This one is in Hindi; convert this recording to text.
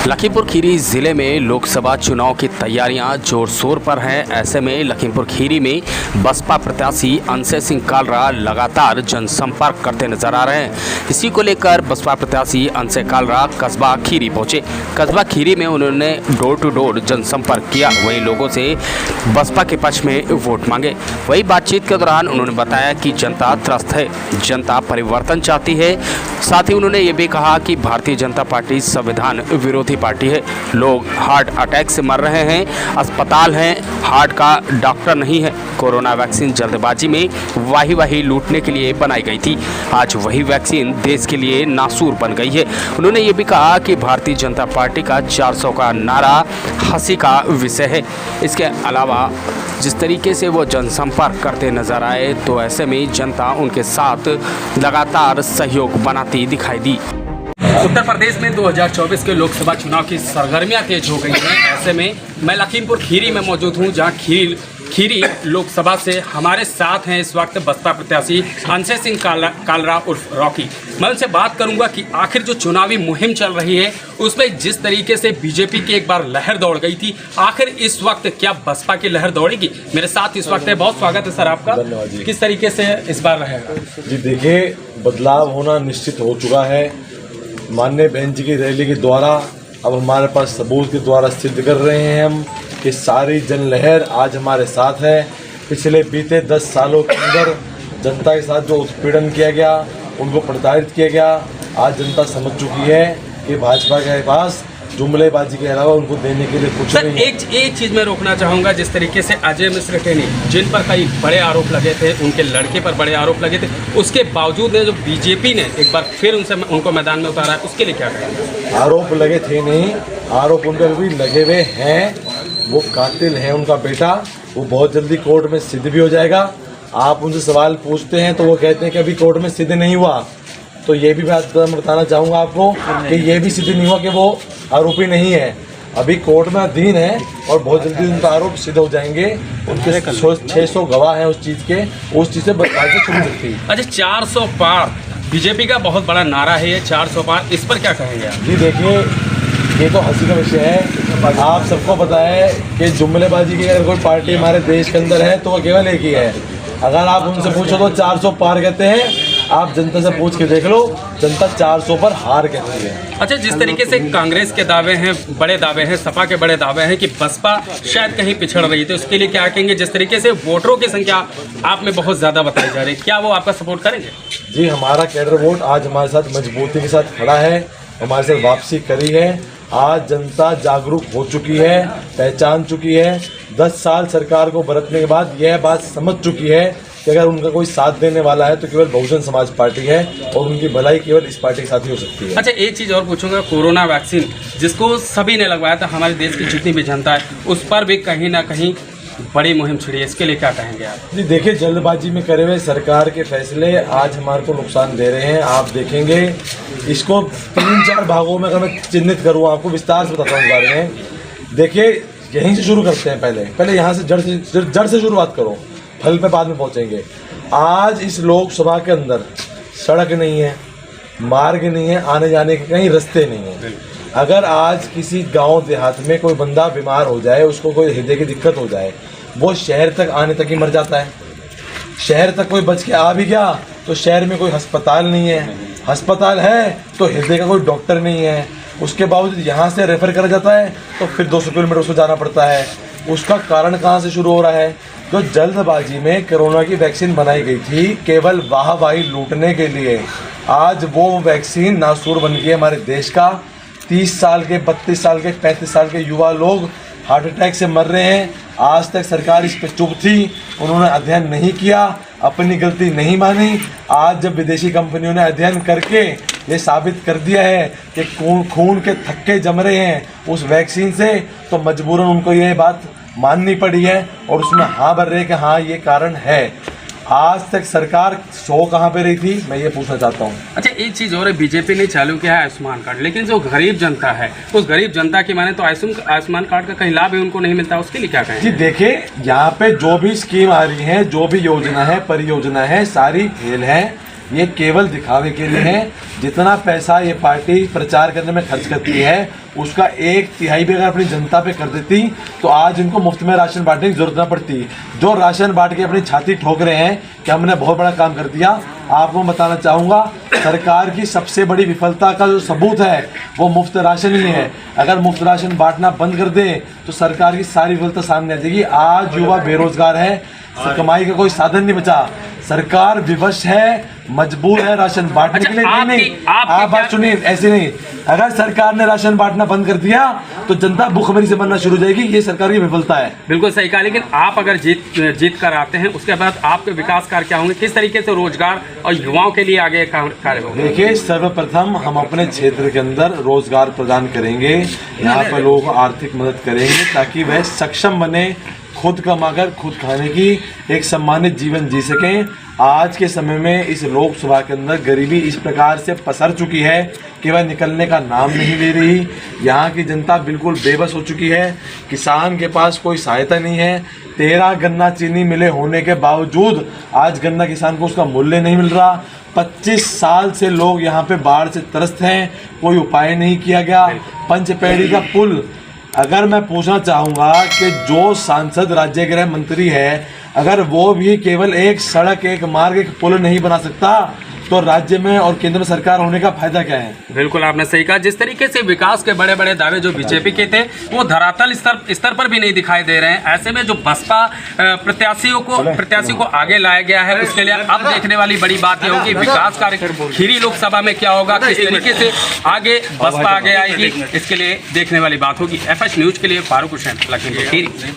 लखीमपुर खीरी जिले में लोकसभा चुनाव की तैयारियां जोर शोर पर हैं। ऐसे में लखीमपुर खीरी में बसपा प्रत्याशी अंशय सिंह कालरा लगातार जनसंपर्क करते नजर आ रहे हैं। इसी को लेकर बसपा प्रत्याशी अंशय कालरा कस्बा खीरी पहुंचे। कस्बा खीरी में उन्होंने डोर टू डोर जनसंपर्क किया, वहीं लोगों से बसपा के पक्ष में वोट मांगे। वही बातचीत के दौरान उन्होंने बताया कि जनता त्रस्त है, जनता परिवर्तन चाहती है। साथ ही उन्होंने ये भी कहा कि भारतीय जनता पार्टी संविधान विरोधी पार्टी है। लोग हार्ट अटैक से मर रहे हैं, अस्पताल हैं, हार्ट का डॉक्टर नहीं है। कोरोना वैक्सीन जल्दबाजी में वाही लूटने के लिए बनाई गई थी, आज वही वैक्सीन देश के लिए नासूर बन गई है। उन्होंने ये भी कहा कि भारतीय जनता पार्टी का 400 का नारा हंसी का विषय है। इसके अलावा जिस तरीके से वो जनसंपर्क करते नजर आए, तो ऐसे में जनता उनके साथ लगातार सहयोग बनाती दिखाई दी। उत्तर प्रदेश में 2024 के लोकसभा चुनाव की सरगर्मियां तेज हो गई हैं। ऐसे में मैं लखीमपुर खीरी में मौजूद हूं, जहां खीरी लोकसभा से हमारे साथ हैं इस वक्त बसपा प्रत्याशी अंशय सिंह कालरा उर्फ रॉकी। मैं उनसे बात करूंगा कि आखिर जो चुनावी मुहिम चल रही है उसमें जिस तरीके से बीजेपी की एक बार लहर दौड़ गई थी, आखिर इस वक्त क्या बसपा की लहर दौड़ेगी? मेरे साथ इस वक्त है, बहुत स्वागत है सर आपका। किस तरीके से इस बार रहेगा? जी देखिए, बदलाव होना निश्चित हो चुका है। माननीय बहन जी की रैली के द्वारा अब हमारे पास सबूत के द्वारा सिद्ध कर रहे हैं हम कि सारी जनलहर आज हमारे साथ है। पिछले बीते 10 सालों के अंदर जनता के साथ जो उत्पीड़न किया गया, उनको प्रताड़ित किया गया, आज जनता समझ चुकी है कि भाजपा के पास जुमलेबाजी के अलावा उनको देने के लिए कुछ नहीं। एक चीज मैं रोकना चाहूंगा, जिस तरीके से अजय मिश्र टेनी जिन पर कई बड़े आरोप लगे थे, उनके लड़के पर बड़े आरोप लगे थे, उसके बावजूद जो बीजेपी ने एक बार फिर उनको मैदान में उतारा है, उसके लिए क्या करेंगे? आरोप लगे थे नहीं, आरोप उन पर भी लगे हुए हैं। वो कातिल है उनका बेटा, वो बहुत जल्दी कोर्ट में सिद्ध भी हो जाएगा। आप उनसे सवाल पूछते हैं तो वो कहते हैं कि अभी कोर्ट में सिद्ध नहीं हुआ। तो ये भी बात बताना चाहूँगा आपको कि ये भी सिद्ध नहीं हुआ कि वो आरोपी नहीं है, अभी कोर्ट में अधीन है और बहुत जल्दी उनका आरोप सिद्ध हो जाएंगे। उनके 600 गवाह हैं उस चीज़ के, उस चीज़ से बातचीत शुरू सकती है। अच्छा, 400 पार बीजेपी का बहुत बड़ा नारा है ये 400 पार, इस पर क्या कहेंगे आप? जी देखिए, ये तो हंसी का विषय है। आप सबको पता है कि जुमलेबाजी की अगर कोई पार्टी हमारे देश के अंदर है तो वो केवल एक ही है। अगर आप उनसे पूछो तो 400 पार कहते हैं, आप जनता से पूछ के देख लो, जनता 400 पर हार कहती है। अच्छा, जिस तरीके से कांग्रेस के दावे हैं, बड़े दावे हैं, सपा के बड़े दावे हैं कि बसपा शायद कहीं पिछड़ रही है, तो उसके लिए क्या कहेंगे? जिस तरीके से वोटरों की संख्या आप में बहुत ज़्यादा बताई जा रही है, क्या वो आपका सपोर्ट करेंगे? जी, हमारा कैडर वोट आज हमारे साथ मजबूती के साथ खड़ा है, हमारे साथ वापसी करी है। आज जनता जागरूक हो चुकी है, पहचान चुकी है। 10 साल सरकार को बरतने के बाद यह बात समझ चुकी है कि अगर उनका कोई साथ देने वाला है तो केवल बहुजन समाज पार्टी है और उनकी भलाई केवल इस पार्टी के साथ ही हो सकती है। अच्छा, एक चीज़ और पूछूंगा, कोरोना वैक्सीन जिसको सभी ने लगवाया था, हमारे देश की जितनी भी जनता है, उस पर भी कहीं ना कहीं बड़ी मुहिम छिड़ी है, इसके लिए क्या कहेंगे आप? जी देखिए, जल्दबाजी में करे हुए सरकार के फैसले आज हमारे को नुकसान दे रहे हैं। आप देखेंगे, इसको 3-4 भागों में अगर मैं चिन्हित करूँ, आपको विस्तार से बताता हूँ इस बारे में। देखिए, यहीं से शुरू करते हैं, पहले यहाँ से जड़ से शुरुआत करो, फल पे बाद में पहुँचेंगे। आज इस लोकसभा के अंदर सड़क नहीं है, मार्ग नहीं है, आने जाने के कहीं रास्ते नहीं है। अगर आज किसी गांव देहात में कोई बंदा बीमार हो जाए, उसको कोई हृदय की दिक्कत हो जाए, वो शहर तक आने तक ही मर जाता है। शहर तक कोई बच के आ भी गया तो शहर में कोई अस्पताल नहीं है, अस्पताल है तो हृदय का कोई डॉक्टर नहीं है। उसके बावजूद यहाँ से रेफर करा जाता है तो फिर 200 किलोमीटर उसको जाना पड़ता है। उसका कारण कहाँ से शुरू हो रहा है? जो जल्दबाजी में कोरोना की वैक्सीन बनाई गई थी केवल वाहवाही लूटने के लिए, आज वो वैक्सीन नासूर बन गई है हमारे देश का। 30 साल के, 32 साल के, 35 साल के युवा लोग हार्ट अटैक से मर रहे हैं। आज तक सरकार इस पर चुप थी, उन्होंने अध्ययन नहीं किया, अपनी गलती नहीं मानी। आज जब विदेशी कंपनियों ने अध्ययन करके ये साबित कर दिया है कि खून के थक्के जम रहे हैं उस वैक्सीन से, तो मजबूरन उनको ये बात माननी पड़ी है और उसमें हाँ भर रहे कि हाँ ये कारण है। आज तक सरकार शो कहाँ पे रही थी, मैं ये पूछना चाहता हूँ। अच्छा, एक चीज़ और है, बीजेपी ने चालू किया है आयुष्मान कार्ड, लेकिन जो गरीब जनता है, उस गरीब जनता की माने तो आयुष्मान कार्ड का कहीं लाभ ही उनको नहीं मिलता, उसके लिए क्या कहें? जी देखिए, यहाँ पे जो भी स्कीम आ रही है, जो भी योजना है, परियोजना है, सारी फेल है। ये केवल दिखावे के लिए है। जितना पैसा ये पार्टी प्रचार करने में खर्च करती है उसका 1/3 भी अगर अपनी जनता पे कर देती तो आज इनको मुफ्त में राशन बांटने की जरूरत ना पड़ती। जो राशन बांट के अपनी छाती ठोक रहे हैं कि हमने बहुत बड़ा काम कर दिया, आपको मैं बताना चाहूँगा सरकार की सबसे बड़ी विफलता का जो सबूत है वो मुफ्त राशन ही है। अगर मुफ्त राशन बांटना बंद कर दें तो सरकार की सारी विफलता सामने आ जाएगी। आज युवा बेरोजगार है, कमाई का कोई साधन नहीं बचा, सरकार विवश है, मजबूर है राशन बांटने के लिए। नहीं, आप बात सुनिए, ऐसे नहीं। अगर सरकार ने राशन बांटना बंद कर दिया तो जनता भूखमरी से मरना शुरू हो जाएगी। ये सरकार की विफलता है। बिल्कुल सही कहा, लेकिन आप अगर जीत कर आते हैं उसके बाद आपके विकास कार्य क्या होंगे, किस तरीके से रोजगार और युवाओं के लिए आगे कार्य होगा? देखिए, सर्वप्रथम हम अपने क्षेत्र के अंदर रोजगार प्रदान करेंगे, यहाँ पर लोगों को आर्थिक मदद करेंगे ताकि वह सक्षम बने, खुद कमाकर खुद खाने की एक सम्मानित जीवन जी सकें। आज के समय में इस लोकसभा के अंदर गरीबी इस प्रकार से पसर चुकी है कि वह निकलने का नाम नहीं ले रही। यहाँ की जनता बिल्कुल बेबस हो चुकी है। किसान के पास कोई सहायता नहीं है। 13 गन्ना चीनी मिले होने के बावजूद आज गन्ना किसान को उसका मूल्य नहीं मिल रहा। 25 साल से लोग यहाँ पे बाढ़ से त्रस्त हैं, कोई उपाय नहीं किया गया। पंचपेड़ी का पुल, अगर मैं पूछना चाहूँगा कि जो सांसद राज्य गृह मंत्री है, अगर वो भी केवल एक सड़क, एक मार्ग, एक पुल नहीं बना सकता तो राज्य में और केंद्र में सरकार होने का फायदा क्या है? बिल्कुल आपने सही कहा। जिस तरीके से विकास के बड़े बड़े दावे जो बीजेपी के थे वो धरातल स्तर पर भी नहीं दिखाई दे रहे हैं। ऐसे में जो बसपा प्रत्याशी को आगे लाया गया है, उसके लिए अब देखने वाली बड़ी बात यह होगी विकास कार्य खीरी लोकसभा में क्या होगा, किस तरीके से आगे बसपा आगे आएगी, इसके लिए देखने वाली बात होगी। FH न्यूज के लिए फारूक हुसैन, लखीमपुर खीरी।